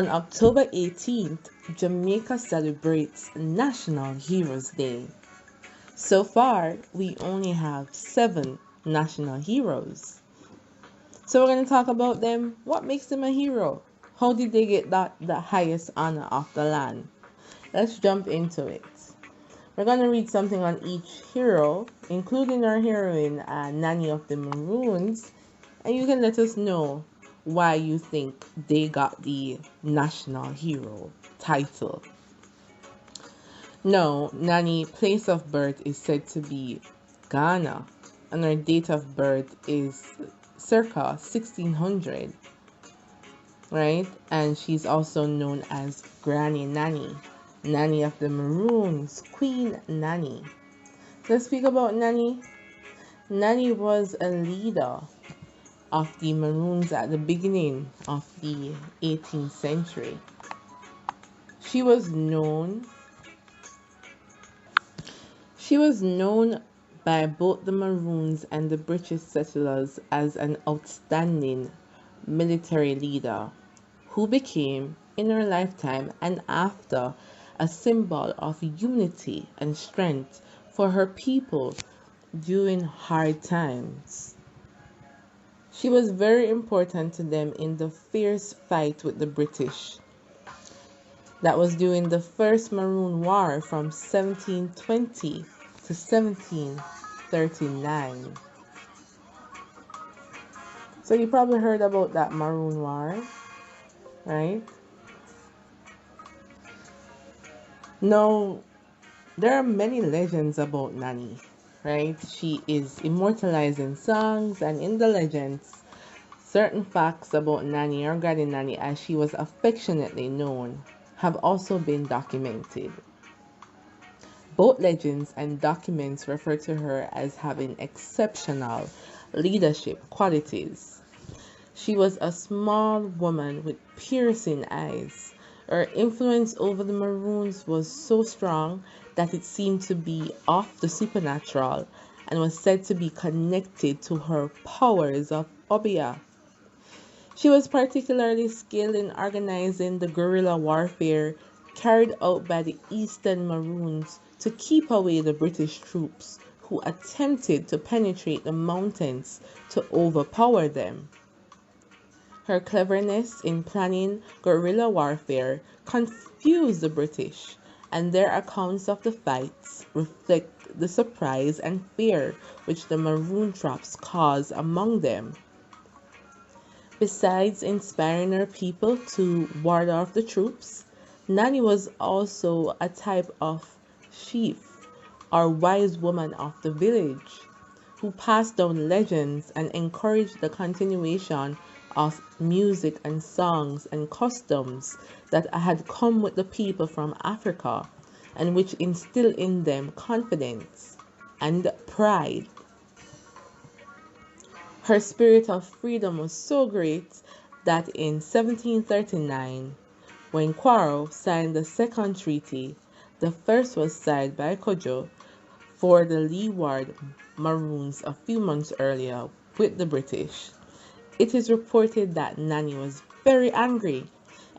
October 18th, Jamaica celebrates National Heroes Day. So far, we only have 7 national heroes. So we're going to talk about them. What makes them a hero? How did they get the highest honor of the land? Let's jump into it. We're going to read something on each hero, including our heroine, Nanny of the Maroons, and you can let us know why you think they got the national hero title. No, Nani place of birth is said to be Ghana, and her date of birth is circa 1600, right? And she's also known as Granny Nanny, Nanny of the Maroons, Queen Nanny. Let's speak about Nanny. Nanny was a leader of the Maroons at the beginning of the 18th century. She was known by both the Maroons and the British settlers as an outstanding military leader who became, in her lifetime and after, a symbol of unity and strength for her people during hard times. She was very important to them in the fierce fight with the British. That was during the First Maroon War from 1720 to 1739. So you probably heard about that Maroon War, right? Now, there are many legends about Nanny, right? She is immortalized in songs and in the legends. Certain facts about Nanny or Granny Nanny, as she was affectionately known, have also been documented. Both legends and documents refer to her as having exceptional leadership qualities. She was a small woman with piercing eyes. Her influence over the Maroons was so strong that it seemed to be of the supernatural and was said to be connected to her powers of Obeah. She was particularly skilled in organizing the guerrilla warfare carried out by the Eastern Maroons to keep away the British troops who attempted to penetrate the mountains to overpower them. Her cleverness in planning guerrilla warfare confused the British, and their accounts of the fights reflect the surprise and fear which the Maroon troops caused among them. Besides inspiring her people to ward off the troops, Nanny was also a type of chief or wise woman of the village who passed down legends and encouraged the continuation of music and songs and customs that had come with the people from Africa and which instilled in them confidence and pride. Her spirit of freedom was so great that in 1739, when Quarrel signed the second treaty, the first was signed by Kojo for the Leeward Maroons a few months earlier with the British. It is reported that Nanny was very angry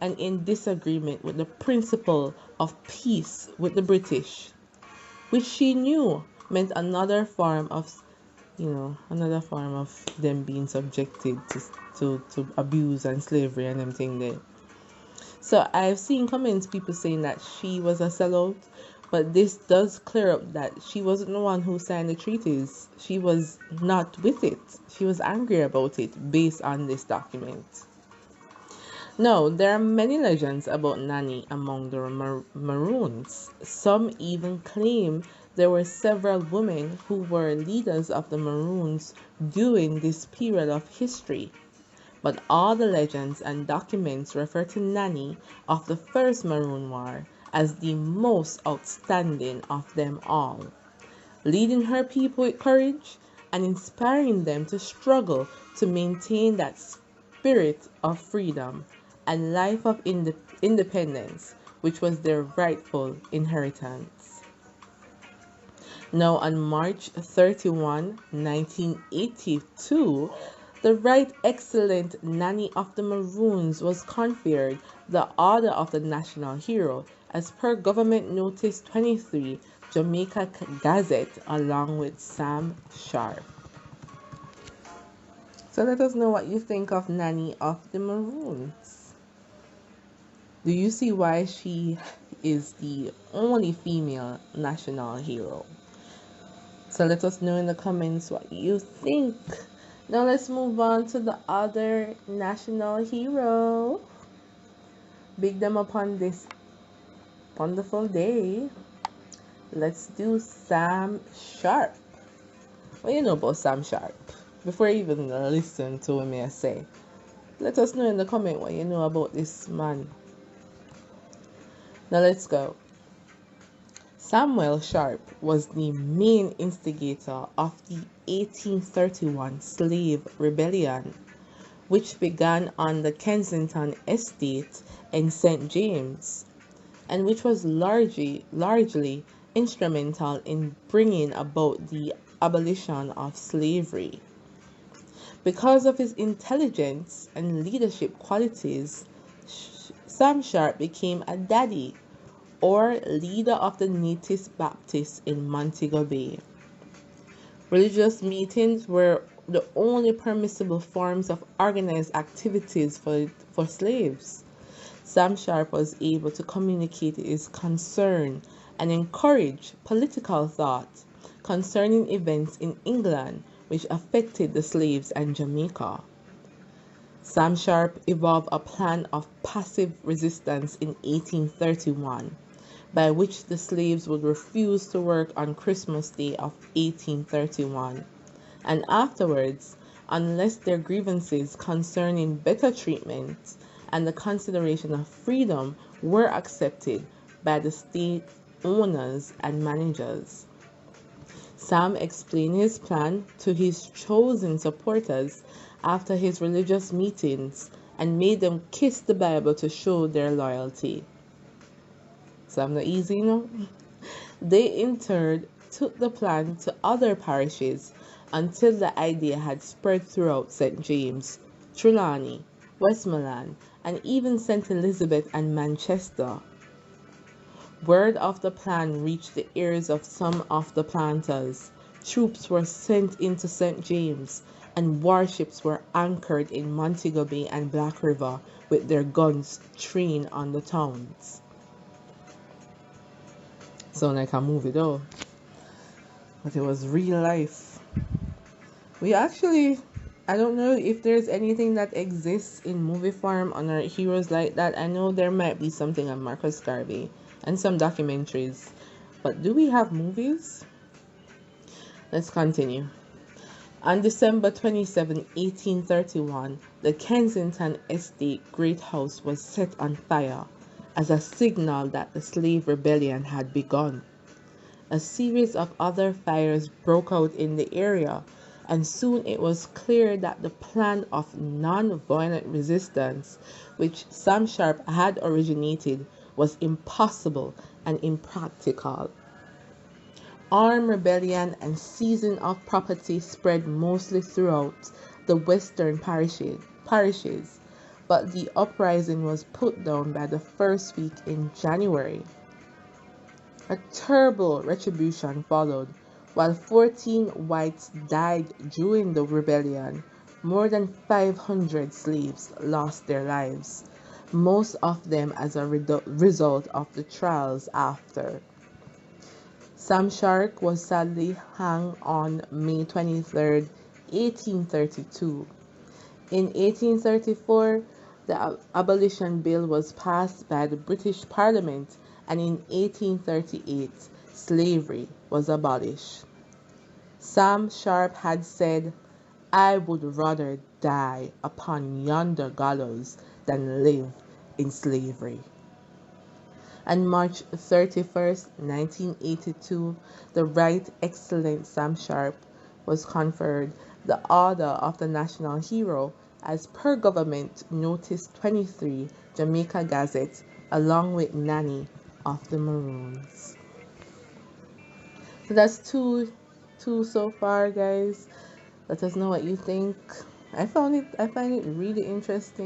and in disagreement with the principle of peace with the British, which she knew meant another form of them being subjected to abuse and slavery and everything there. So I've seen comments, people saying that she was a sellout, but this does clear up that she wasn't the one who signed the treaties. She was not with it. She was angry about it based on this document. No, there are many legends about Nanny among the Maroons. Some even claim there were several women who were leaders of the Maroons during this period of history. But all the legends and documents refer to Nanny of the First Maroon War as the most outstanding of them all, leading her people with courage and inspiring them to struggle to maintain that spirit of freedom and life of independence, which was their rightful inheritance. Now, on March 31, 1982, the Right Excellent Nanny of the Maroons was conferred the Order of the National Hero, as per Government Notice 23, Jamaica Gazette, along with Sam Sharp. So let us know what you think of Nanny of the Maroons. Do you see why she is the only female national hero? So let us know in the comments what you think. Now let's move on to the other national hero. Big them upon this wonderful day. Let's do Sam Sharp. What you know about Sam Sharp? Before you even listen to what I say, let us know in the comment what you know about this man. Now let's go. Samuel Sharp was the main instigator of the 1831 slave rebellion, which began on the Kensington estate in St. James, and which was largely instrumental in bringing about the abolition of slavery. Because of his intelligence and leadership qualities, Sam Sharp became a daddy, or leader of the Native Baptists in Montego Bay. Religious meetings were the only permissible forms of organized activities for slaves. Sam Sharp was able to communicate his concern and encourage political thought concerning events in England which affected the slaves and Jamaica. Sam Sharp evolved a plan of passive resistance in 1831, by which the slaves would refuse to work on Christmas Day of 1831, and afterwards, unless their grievances concerning better treatment and the consideration of freedom were accepted by the state owners and managers. Sam explained his plan to his chosen supporters after his religious meetings and made them kiss the Bible to show their loyalty. Sam not easy, you know? They in turn took the plan to other parishes until the idea had spread throughout St. James, Trelawney, Westmoreland, and even St. Elizabeth and Manchester. Word of the plan reached the ears of some of the planters. Troops were sent into St. James, and warships were anchored in Montego Bay and Black River with their guns trained on the towns. Sound like a movie though, but it was real life. I don't know if there's anything that exists in movie form on our heroes like that. I know there might be something on Marcus Garvey and some documentaries, but do we have movies? Let's continue. On December 27, 1831, the Kensington Estate Great House was set on fire as a signal that the slave rebellion had begun. A series of other fires broke out in the area, and soon it was clear that the plan of non-violent resistance, which Sam Sharp had originated, was impossible and impractical. Armed rebellion and seizing of property spread mostly throughout the western parishes, but the uprising was put down by the first week in January. A terrible retribution followed. While 14 whites died during the rebellion, more than 500 slaves lost their lives, most of them as a result of the trials after. Sam Sharp was sadly hanged on May 23, 1832. In 1834, the Abolition Bill was passed by the British Parliament, and in 1838, slavery was abolished. Sam Sharp had said, "I would rather die upon yonder gallows than live in slavery." On March 31st, 1982, the Right Excellent Sam Sharp was conferred the Order of the National Hero as per Government Notice 23, Jamaica Gazette, along with Nanny of the Maroons. So that's two so far, guys. Let us know what you think. I find it really interesting.